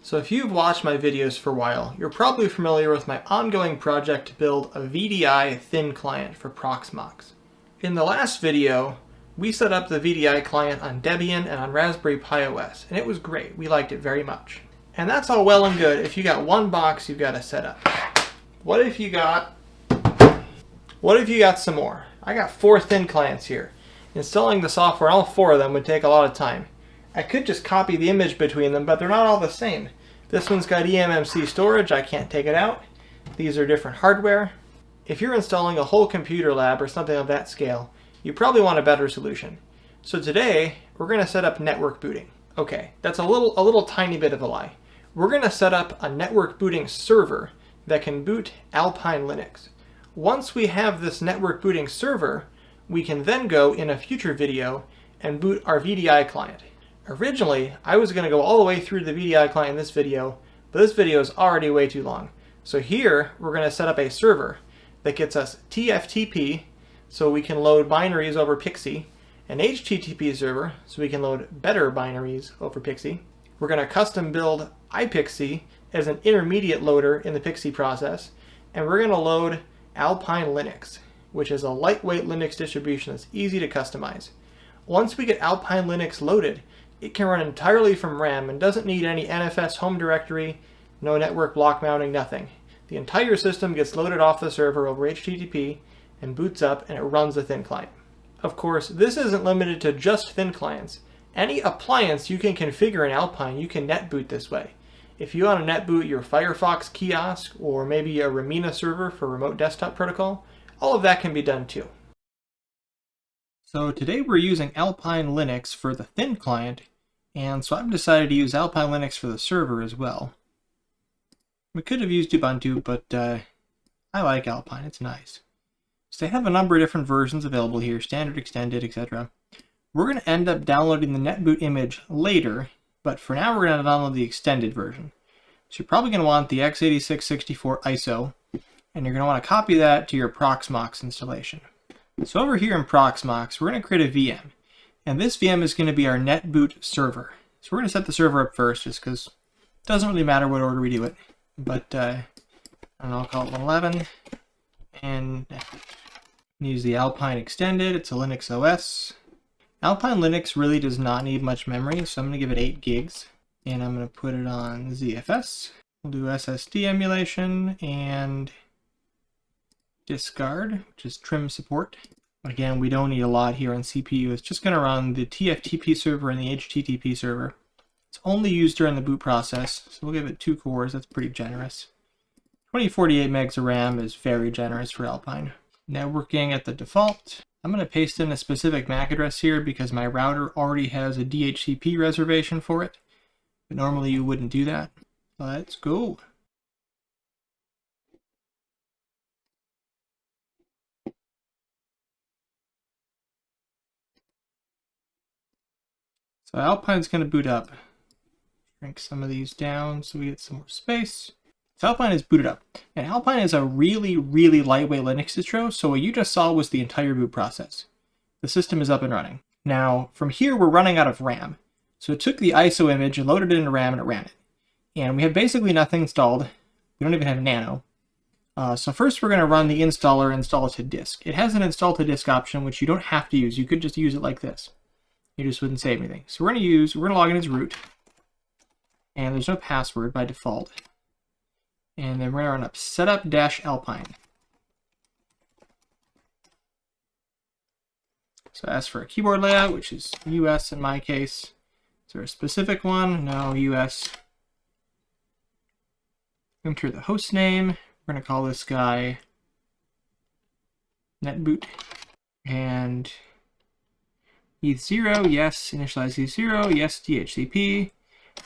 So if you've watched my videos for a while, you're probably familiar with my ongoing project to build a VDI Thin Client for Proxmox. In the last video, we set up the VDI client on Debian and on Raspberry Pi OS, and it was great. We liked it very much. And that's all well and good if you got one box you've got to set up. What if you got some more? I got 4 thin clients here. Installing the software on all 4 of them would take a lot of time. I could just copy the image between them, but they're not all the same. This one's got eMMC storage, I can't take it out. These are different hardware. If you're installing a whole computer lab or something of that scale, you probably want a better solution. So today, we're going to set up network booting. Okay, that's a little tiny bit of a lie. We're going to set up a network booting server that can boot Alpine Linux. Once we have this network booting server, we can then go in a future video and boot our VDI client. Originally, I was going to go all the way through the VDI client in this video, but this video is already way too long. So here, we're going to set up a server that gets us TFTP, so we can load binaries over PXE, an HTTP server, so we can load better binaries over PXE. We're going to custom build iPXE as an intermediate loader in the PXE process, and we're going to load Alpine Linux, which is a lightweight Linux distribution that's easy to customize. Once we get Alpine Linux loaded, it can run entirely from RAM and doesn't need any NFS home directory, no network block mounting, nothing. The entire system gets loaded off the server over HTTP and boots up, and it runs the thin client. Of course, this isn't limited to just thin clients. Any appliance you can configure in Alpine, you can netboot this way. If you want to netboot your Firefox kiosk or maybe a Remmina server for remote desktop protocol, all of that can be done too. So today we're using Alpine Linux for the thin client, and so I've decided to use Alpine Linux for the server as well. We could have used Ubuntu, but I like Alpine, it's nice. So they have a number of different versions available here, standard, extended, etc. We're going to end up downloading the netboot image later, but for now we're going to download the extended version. So you're probably going to want the x86-64 ISO, and you're going to want to copy that to your Proxmox installation. So over here in Proxmox, we're going to create a VM, and this VM is going to be our netboot server. So we're going to set the server up first, just because it doesn't really matter what order we do it. But I don't know, I'll call it 111, and use the Alpine extended. It's a Linux OS. Alpine Linux really does not need much memory, so I'm going to give it 8 gigs, and I'm going to put it on ZFS. We'll do SSD emulation and discard, which is trim support. Again, we don't need a lot here on CPU. It's just going to run the TFTP server and the HTTP server. It's only used during the boot process, so we'll give it 2 cores. That's pretty generous. 2048 megs of RAM is very generous for Alpine. Networking at the default. I'm going to paste in a specific MAC address here because my router already has a DHCP reservation for it, but normally you wouldn't do that. Let's go. So Alpine's going to boot up. Shrink some of these down so we get some more space. So Alpine is booted up. And Alpine is a really, really lightweight Linux distro, so what you just saw was the entire boot process. The system is up and running. Now, from here, we're running out of RAM. So it took the ISO image and loaded it into RAM and it ran it. And we have basically nothing installed. We don't even have Nano. So first we're going to run the installer and install it to disk. It has an install to disk option, which you don't have to use. You could just use it like this. You just wouldn't save anything. So we're going to log in as root. And there's no password by default. And then we're going to run up setup-alpine. So ask for a keyboard layout, which is US in my case. Is there a specific one? No, US. Enter the host name. We're going to call this guy netboot. And ETH0, yes. Initialize ETH0, yes. DHCP.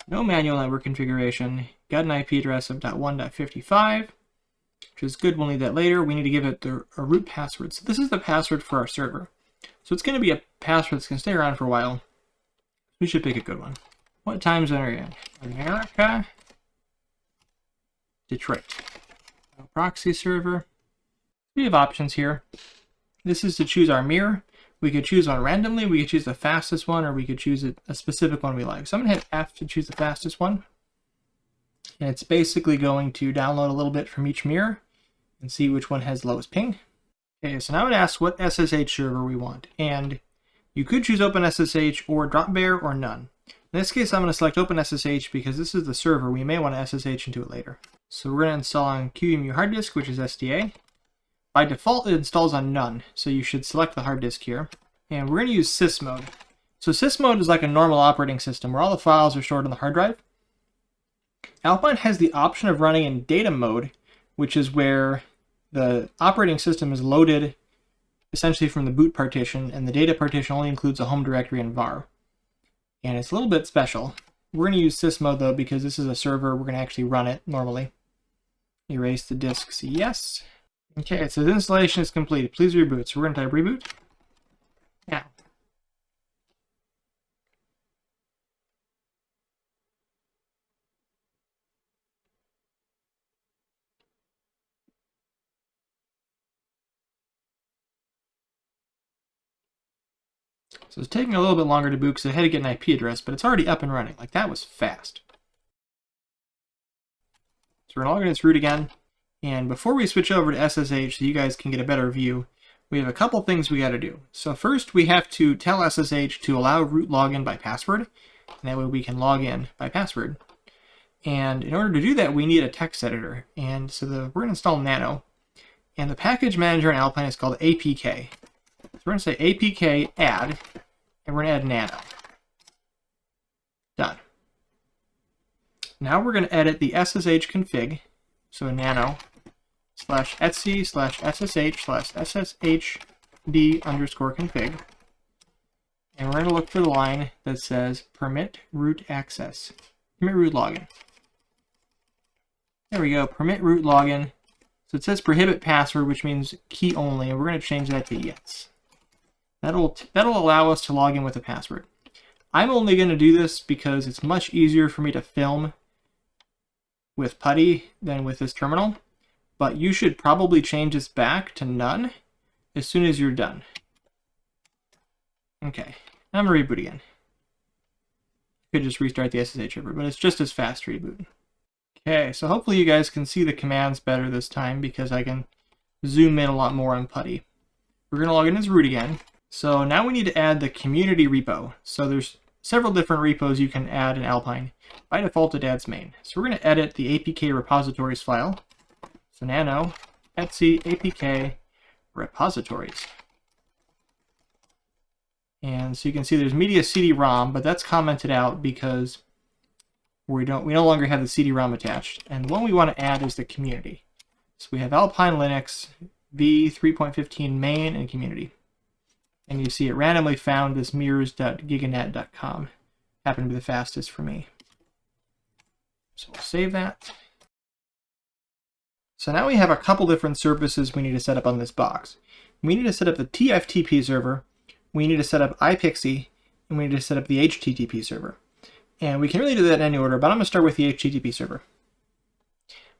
No manual network configuration. Got an IP address of .1.55, which is good. We'll need that later. We need to give it a root password. So this is the password for our server. So it's going to be a password that's going to stay around for a while. We should pick a good one. What time zone are you in? America. Detroit. Proxy server. We have options here. This is to choose our mirror. We could choose one randomly, we could choose the fastest one, or we could choose a specific one we like. So I'm going to hit F to choose the fastest one. And it's basically going to download a little bit from each mirror and see which one has the lowest ping. Okay, so now it asks what SSH server we want. And you could choose OpenSSH or Dropbear or none. In this case, I'm going to select OpenSSH because this is the server. We may want to SSH into it later. So we're going to install on QEMU hard disk, which is SDA. By default, it installs on none, so you should select the hard disk here. And we're going to use sys mode. So sys mode is like a normal operating system where all the files are stored on the hard drive. Alpine has the option of running in data mode, which is where the operating system is loaded essentially from the boot partition, and the data partition only includes a home directory and var. And it's a little bit special. We're going to use sys mode though because this is a server. We're going to actually run it normally. Erase the disks, yes. Okay, it says installation is completed. Please reboot. So we're going to type reboot. Now. So it's taking a little bit longer to boot because I had to get an IP address, but it's already up and running. Like, that was fast. So we're going to log in its root again. And before we switch over to SSH so you guys can get a better view, we have a couple things we got to do. So first we have to tell SSH to allow root login by password. And that way we can log in by password. And in order to do that, we need a text editor. And so we're going to install Nano. And the package manager in Alpine is called APK. So we're going to say APK add, and we're going to add Nano. Done. Now we're going to edit the SSH config. So nano /etc/ssh/sshd_config. And we're going to look for the line that says permit root access. Permit root login. There we go, permit root login. So it says prohibit password, which means key only, and we're going to change that to yes. That'll allow us to log in with a password. I'm only going to do this because it's much easier for me to film with PuTTY than with this terminal, but you should probably change this back to none as soon as you're done. Okay, now I'm going to reboot again. Could just restart the SSH server, but it's just as fast to reboot. Okay, so hopefully you guys can see the commands better this time because I can zoom in a lot more on PuTTY. We're going to log in as root again. So now we need to add the community repo. So there's several different repos you can add in Alpine. By default, it adds main. So we're going to edit the APK repositories file. So nano etc APK repositories. And so you can see there's media CD-ROM, but that's commented out because we no longer have the CD-ROM attached. And the one we want to add is the community. So we have Alpine Linux, v3.15 main, and community. And you see it randomly found this mirrors.giganet.com. Happened to be the fastest for me. So we'll save that. So now we have a couple different services we need to set up on this box. We need to set up the TFTP server, we need to set up iPXE, and we need to set up the HTTP server. And we can really do that in any order, but I'm going to start with the HTTP server.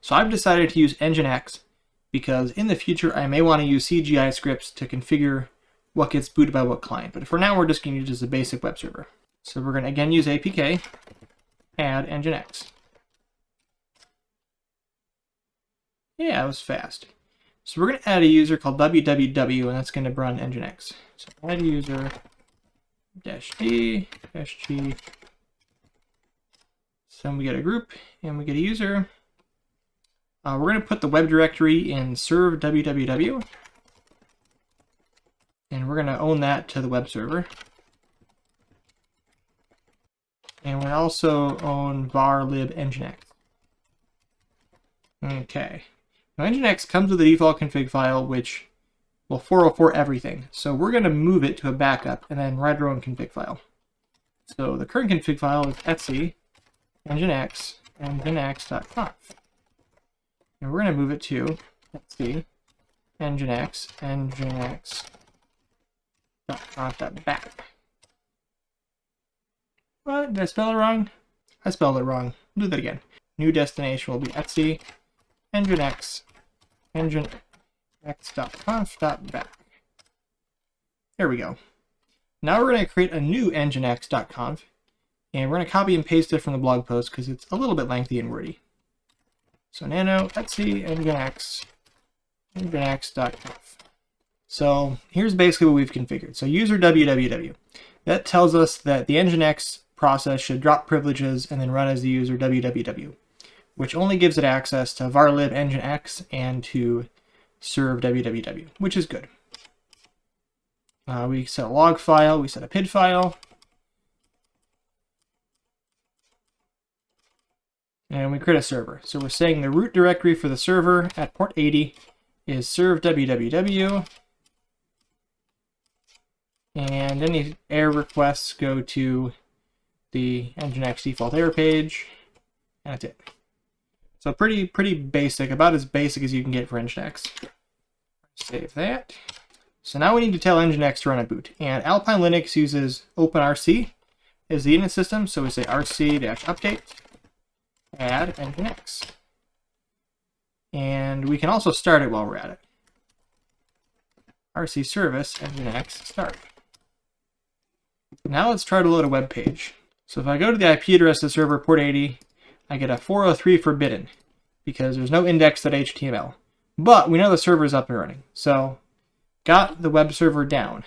So I've decided to use Nginx because in the future I may want to use CGI scripts to configure what gets booted by what client. But for now we're just going to use just a basic web server. So we're going to again use APK, add Nginx. Yeah, that was fast. So we're going to add a user called www, and that's going to run Nginx. So add user -d -g. So we get a group, and we get a user. We're going to put the web directory in serve www, and we're going to own that to the web server. And we also own var lib nginx. Okay. Now Nginx comes with a default config file which will 404 everything. So we're going to move it to a backup and then write our own config file. So the current config file is etc nginx nginx.conf. And we're going to move it to etc nginx nginx.conf.back. What? Did I spell it wrong? I spelled it wrong. I'll do that again. New destination will be etc nginx nginx.conf.back. There we go. Now we're going to create a new nginx.conf, and we're going to copy and paste it from the blog post because it's a little bit lengthy and wordy. So nano etsy nginx.conf. So here's basically what we've configured. So user www. That tells us that the nginx process should drop privileges and then run as the user www, which only gives it access to varlib nginx and to serve www, which is good. We set a log file, we set a PID file, and we create a server. So we're saying the root directory for the server at port 80 is serve www, and any error requests go to the nginx default error page, and that's it. So pretty basic, about as basic as you can get for nginx. Save that. So now we need to tell nginx to run a boot, and Alpine Linux uses OpenRC as the init system, so we say rc-update add nginx. And we can also start it while we're at it. RC service nginx start. Now let's try to load a web page. So if I go to the IP address of the server port 80, I get a 403 forbidden because there's no index.html. But we know the server is up and running. So got the web server down.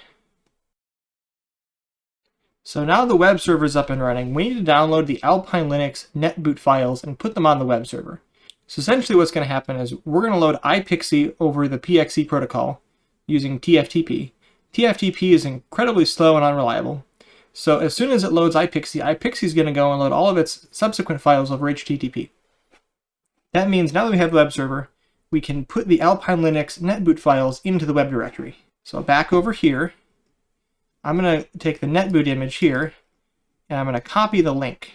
So now the web server is up and running, we need to download the Alpine Linux Netboot files and put them on the web server. So essentially what's going to happen is we're going to load iPXE over the PXE protocol using TFTP. TFTP is incredibly slow and unreliable. So as soon as it loads iPXE, iPXE is going to go and load all of its subsequent files over HTTP. That means now that we have the web server, we can put the Alpine Linux Netboot files into the web directory. So back over here, I'm going to take the Netboot image here, and I'm going to copy the link.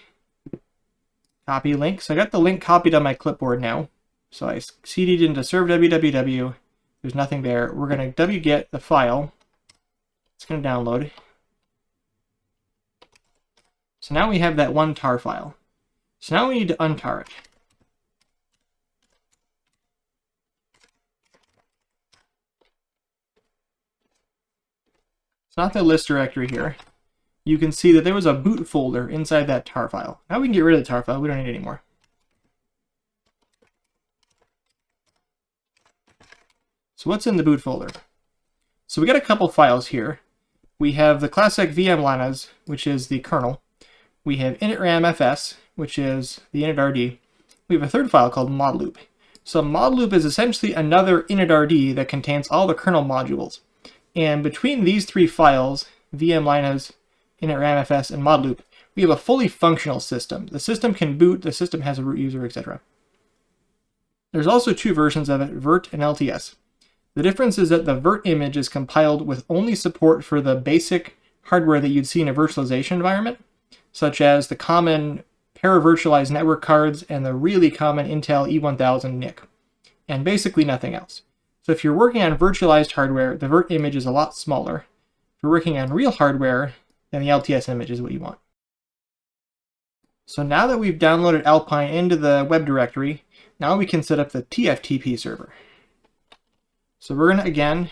Copy link. So I got the link copied on my clipboard now. So I cd'd into serve www. There's nothing there. We're going to wget the file. It's going to download. So now we have that one tar file. So now we need to untar it. It's not the list directory here. You can see that there was a boot folder inside that tar file. Now we can get rid of the tar file. We don't need it anymore. So what's in the boot folder? So we got a couple files here. We have the classic vmlinas, which is the kernel. We have initramfs, which is the initRD. We have a third file called modloop. So modloop is essentially another initRD that contains all the kernel modules. And between these three files, vmlinas, initramfs, and modloop, we have a fully functional system. The system can boot, the system has a root user, etc. There's also two versions of it, virt and LTS. The difference is that the virt image is compiled with only support for the basic hardware that you'd see in a virtualization environment, such as the common para-virtualized network cards and the really common Intel E1000 NIC, and basically nothing else. So if you're working on virtualized hardware, the virt image is a lot smaller. If you're working on real hardware, then the LTS image is what you want. So now that we've downloaded Alpine into the web directory, now we can set up the TFTP server. So we're gonna again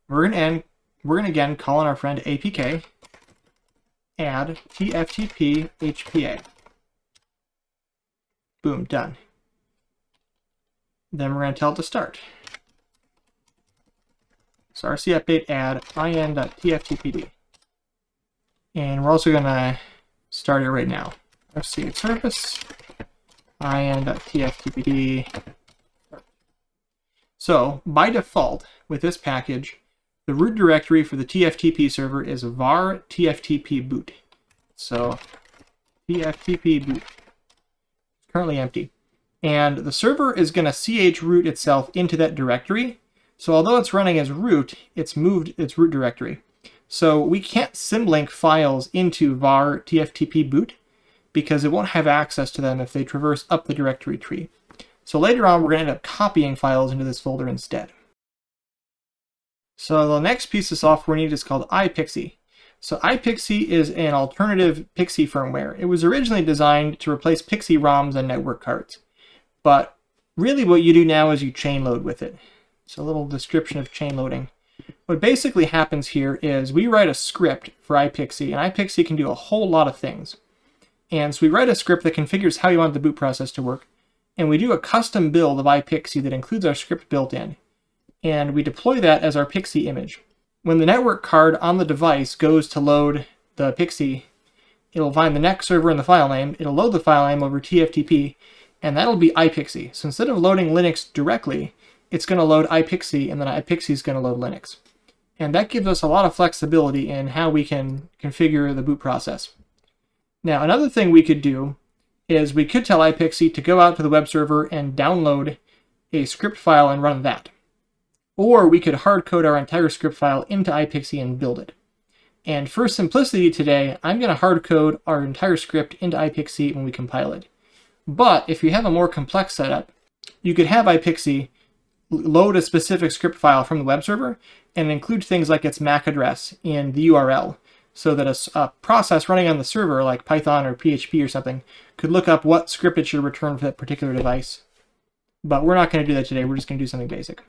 call on our friend APK, add TFTP HPA. Boom, done. Then we're going to tell it to start. So rc update add in.tftpd. And we're also going to start it right now. rc service in.tftpd. So by default, with this package, the root directory for the TFTP server is var tftp boot. So tftp boot. It's currently empty. And the server is going to chroot itself into that directory. So although it's running as root, it's moved its root directory. So we can't symlink files into var tftp boot because it won't have access to them if they traverse up the directory tree. So later on, we're going to end up copying files into this folder instead. So the next piece of software we need is called iPXE. So iPXE is an alternative PXE firmware. It was originally designed to replace PXE ROMs and network cards. But really what you do now is you chain load with it. So a little description of chain loading. What basically happens here is we write a script for iPXE, and iPXE can do a whole lot of things. And so we write a script that configures how you want the boot process to work. and we do a custom build of iPXE that includes our script built in, and we deploy that as our PXE image. When the network card on the device goes to load the PXE, it'll find the next server in the file name, it'll load the file name over TFTP, and that'll be iPXE. So instead of loading Linux directly, it's going to load iPXE, and then iPXE is going to load Linux. And that gives us a lot of flexibility in how we can configure the boot process. Now, another thing we could do is we could tell iPXE to go out to the web server and download a script file and run that. Or we could hard code our entire script file into iPXE and build it. And for simplicity today, I'm going to hard code our entire script into iPXE when we compile it. But if you have a more complex setup, you could have iPXE load a specific script file from the web server and include things like its MAC address in the URL, so that a process running on the server, like Python or PHP or something, could look up what script it should return for that particular device. But we're not going to do that today. We're just going to do something basic.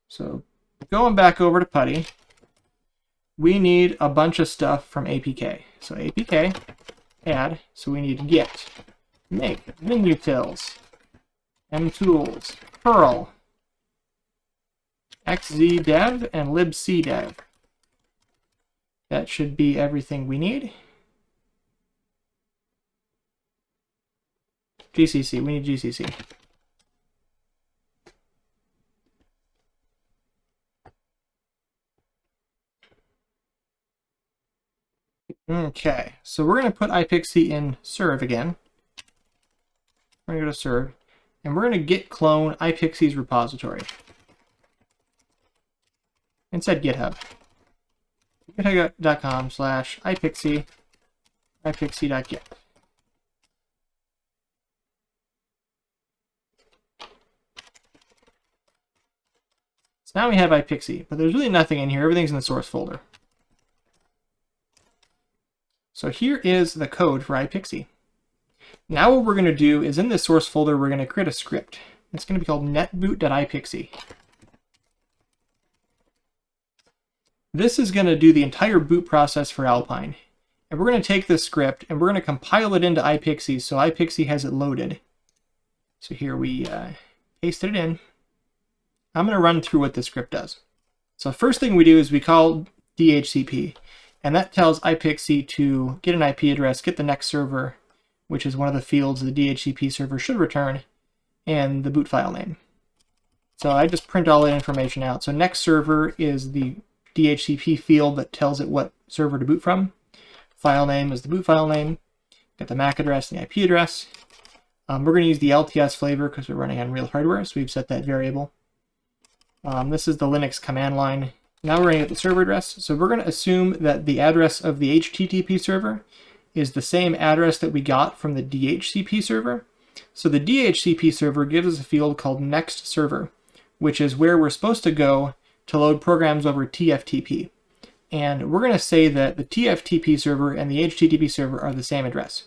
So going back over to PuTTY, we need a bunch of stuff from APK. So APK, add, so we need git, make, minutils, mtools, Perl, xzdev, and libcdev. That should be everything we need. GCC, we need GCC. Okay, so we're going to put iPXE in serve again. We're going to go to serve, and we're going to git clone iPXE's repository. Inside GitHub. github.com/iPXE, iPXE.git. So now we have iPXE, but there's really nothing in here. Everything's in the source folder. So here is the code for iPXE. Now what we're going to do is in this source folder, we're going to create a script. It's going to be called netboot.iPXE. This is going to do the entire boot process for Alpine. And we're going to take this script and we're going to compile it into iPXE so iPXE has it loaded. So here we pasted it in. I'm going to run through what this script does. So first thing we do is we call DHCP. And that tells iPXE to get an IP address, get the next server, which is one of the fields the DHCP server should return, and the boot file name. So I just print all that information out. So next server is the DHCP field that tells it what server to boot from. File name is the boot file name. Got the MAC address and the IP address. We're going to use the LTS flavor because we're running on real hardware, so we've set that variable. This is the Linux command line. Now we're going to get the server address. So we're going to assume that the address of the HTTP server is the same address that we got from the DHCP server. So the DHCP server gives us a field called next server, which is where we're supposed to go to load programs over TFTP. And we're going to say that the TFTP server and the HTTP server are the same address.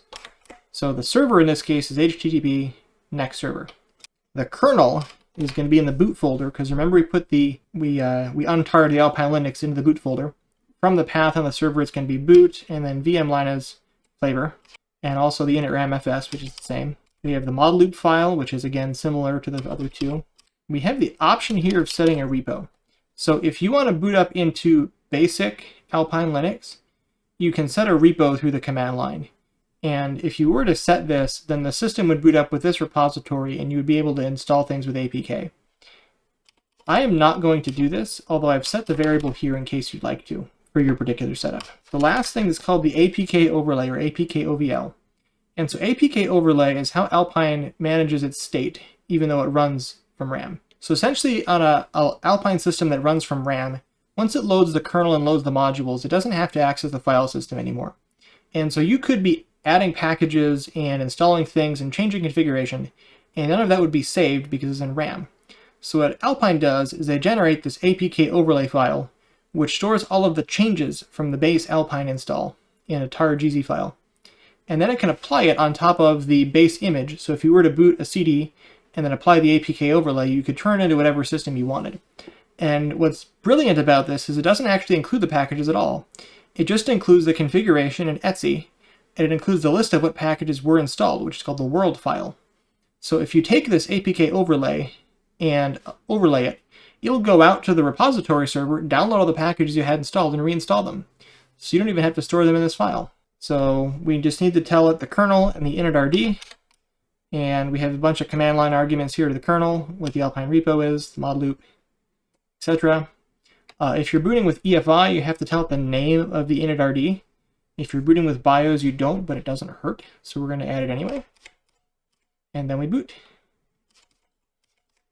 So the server in this case is HTTP next server. The kernel is going to be in the boot folder, because remember we put we untarred the Alpine Linux into the boot folder. From the path on the server, it's going to be boot, and then vmlinux flavor, and also the initramfs, which is the same. We have the model loop file, which is again similar to the other two. We have the option here of setting a repo. So if you want to boot up into basic Alpine Linux, you can set a repo through the command line. And if you were to set this, then the system would boot up with this repository and you would be able to install things with APK. I am not going to do this, although I've set the variable here in case you'd like to for your particular setup. The last thing is called the APK overlay, or APKOVL. And so APK overlay is how Alpine manages its state, even though it runs from RAM. So essentially on an Alpine system that runs from RAM, once it loads the kernel and loads the modules, it doesn't have to access the file system anymore. And so you could be adding packages and installing things and changing configuration, and none of that would be saved because it's in RAM. So what Alpine does is they generate this APK overlay file, which stores all of the changes from the base Alpine install in a tar.gz file. And then it can apply it on top of the base image. So if you were to boot a CD and then apply the APK overlay, you could turn it into whatever system you wanted. And what's brilliant about this is it doesn't actually include the packages at all. It just includes the configuration in etsy, and it includes the list of what packages were installed, which is called the world file. So if you take this APK overlay and overlay it, you'll go out to the repository server, download all the packages you had installed, and reinstall them. So you don't even have to store them in this file. So we just need to tell it the kernel and the initRD, and we have a bunch of command line arguments here to the kernel, what the Alpine repo is, the mod loop, etc. If you're booting with EFI, you have to tell it the name of the initRD. If you're booting with BIOS, you don't, but it doesn't hurt, so we're going to add it anyway. And then we boot.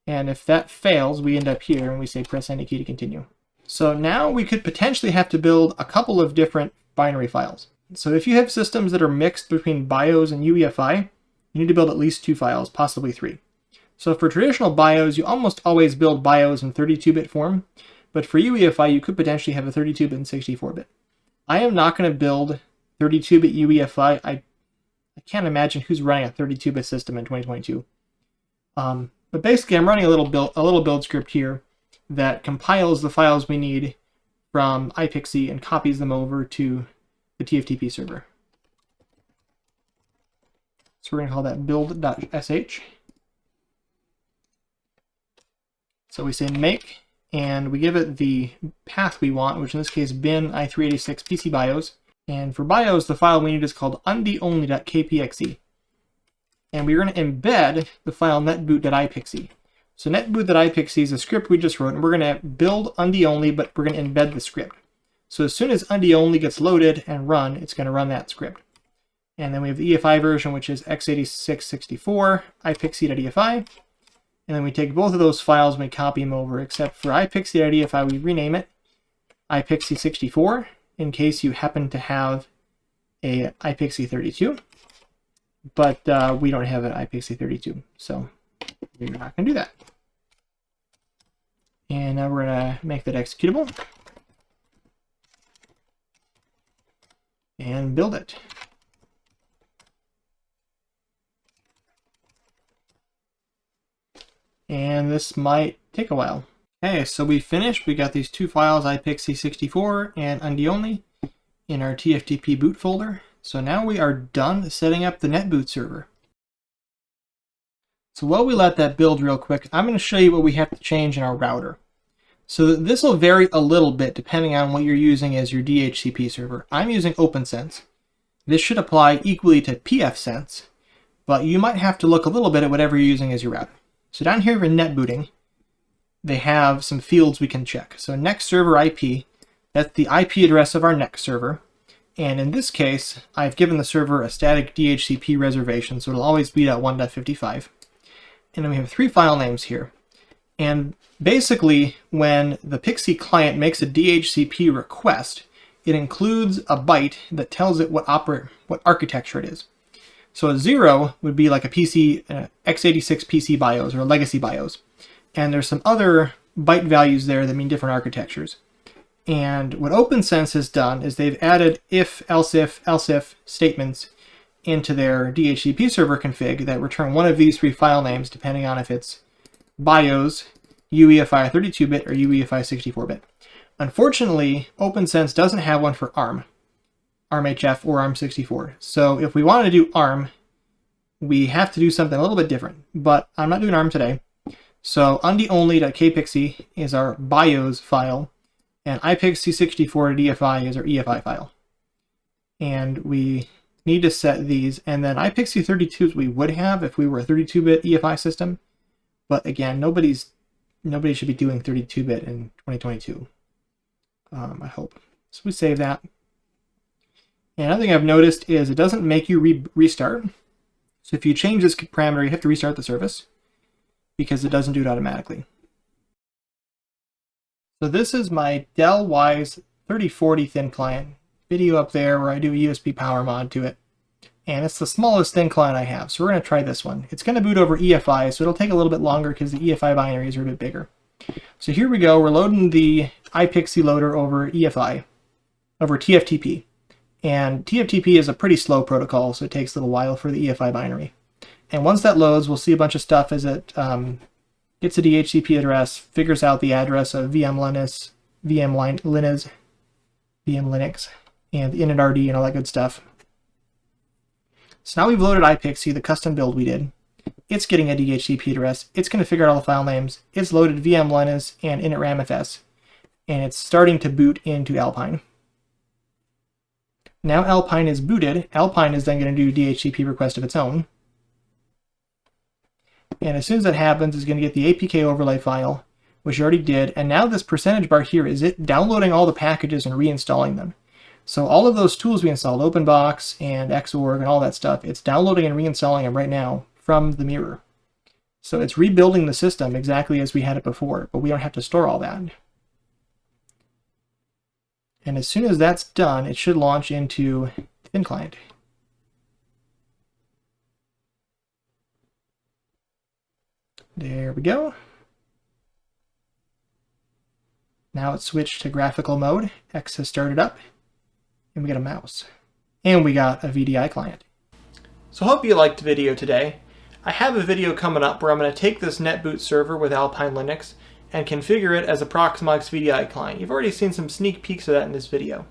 And if that fails, we end up here and we say press any key to continue. So now we could potentially have to build a couple of different binary files. So if you have systems that are mixed between BIOS and UEFI, you need to build at least 2 files, possibly 3. So for traditional BIOS, you almost always build BIOS in 32-bit form, but for UEFI, you could potentially have a 32-bit and 64-bit. I am not going to build 32-bit UEFI. I can't imagine who's running a 32-bit system in 2022. But basically, I'm running a little build script here that compiles the files we need from iPXE and copies them over to the TFTP server. So we're going to call that build.sh. So we say make, and we give it the path we want, which in this case bin i386 PC BIOS. And for BIOS, the file we need is called undeonly.kpxe. And we're going to embed the file netboot.ipxe. So netboot.ipxe is a script we just wrote, and we're going to build undeonly, but we're going to embed the script. So as soon as undeonly gets loaded and run, it's going to run that script. And then we have the EFI version, which is x86-64, ipxe.efi. And then we take both of those files and we copy them over, except for ipxe.efi, we rename it iPXE64, in case you happen to have a iPXE32. But we don't have an iPXE32, so we're not going to do that. And now we're going to make that executable and build it. And this might take a while. Okay, so we finished. We got these 2 files, iPXE64 and undeonly, in our TFTP boot folder. So now we are done setting up the Netboot server. So while we let that build real quick, I'm going to show you what we have to change in our router. So this will vary a little bit depending on what you're using as your DHCP server. I'm using OPNsense. This should apply equally to PXE, but you might have to look a little bit at whatever you're using as your router. So down here in netbooting, they have some fields we can check. So next server IP, that's the IP address of our next server. And in this case, I've given the server a static DHCP reservation, so it'll always be at 1.55. And then we have 3 file names here. And basically, when the PXE client makes a DHCP request, it includes a byte that tells it what architecture it is. So a 0 would be like a PC, x86 PC BIOS or a legacy BIOS. And there's some other byte values there that mean different architectures. And what OPNsense has done is they've added if, else if statements into their DHCP server config that return one of these 3 file names depending on if it's BIOS, UEFI 32-bit, or UEFI 64-bit. Unfortunately, OPNsense doesn't have one for ARM. ARMHF or ARM64. So if we want to do ARM, we have to do something a little bit different, but I'm not doing ARM today. So undeonly.kpxe is our BIOS file, and iPXE64.efi is our EFI file. And we need to set these, and then iPXE32s we would have if we were a 32-bit EFI system, but again, nobody should be doing 32-bit in 2022, I hope. So we save that. And another thing I've noticed is it doesn't make you restart. So if you change this parameter, you have to restart the service because it doesn't do it automatically. So this is my Dell Wise 3040 Thin Client. Video up there where I do a USB power mod to it. And it's the smallest thin client I have. So we're going to try this one. It's going to boot over EFI, so it'll take a little bit longer because the EFI binaries are a bit bigger. So here we go. We're loading the iPXE loader over EFI, over TFTP. And TFTP is a pretty slow protocol, so it takes a little while for the EFI binary. And once that loads, we'll see a bunch of stuff as it gets a DHCP address, figures out the address of VM Linux, and the initRD and all that good stuff. So now we've loaded iPXE, the custom build we did. It's getting a DHCP address. It's going to figure out all the file names. It's loaded VM Linux and initramfs. And it's starting to boot into Alpine. Now Alpine is booted. Alpine is then going to do DHCP request of its own. And as soon as that happens, it's going to get the APK overlay file, which you already did. And now this percentage bar here is it downloading all the packages and reinstalling them. So all of those tools we installed, OpenBox and Xorg and all that stuff, it's downloading and reinstalling them right now from the mirror. So it's rebuilding the system exactly as we had it before, but we don't have to store all that. And as soon as that's done, it should launch into Thin Client. There we go. Now it's switched to graphical mode. X has started up. And we got a mouse. And we got a VDI client. So I hope you liked the video today. I have a video coming up where I'm going to take this Netboot server with Alpine Linux and configure it as a Proxmox VDI client. You've already seen some sneak peeks of that in this video.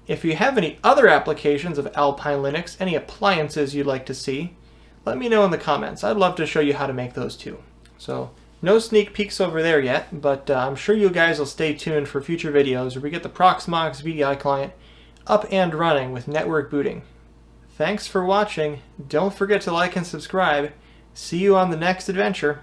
If you have any other applications of Alpine Linux, any appliances you'd like to see, let me know in the comments. I'd love to show you how to make those too. So no sneak peeks over there yet, but I'm sure you guys will stay tuned for future videos where we get the Proxmox VDI client up and running with network booting. Thanks for watching. Don't forget to like and subscribe. See you on the next adventure.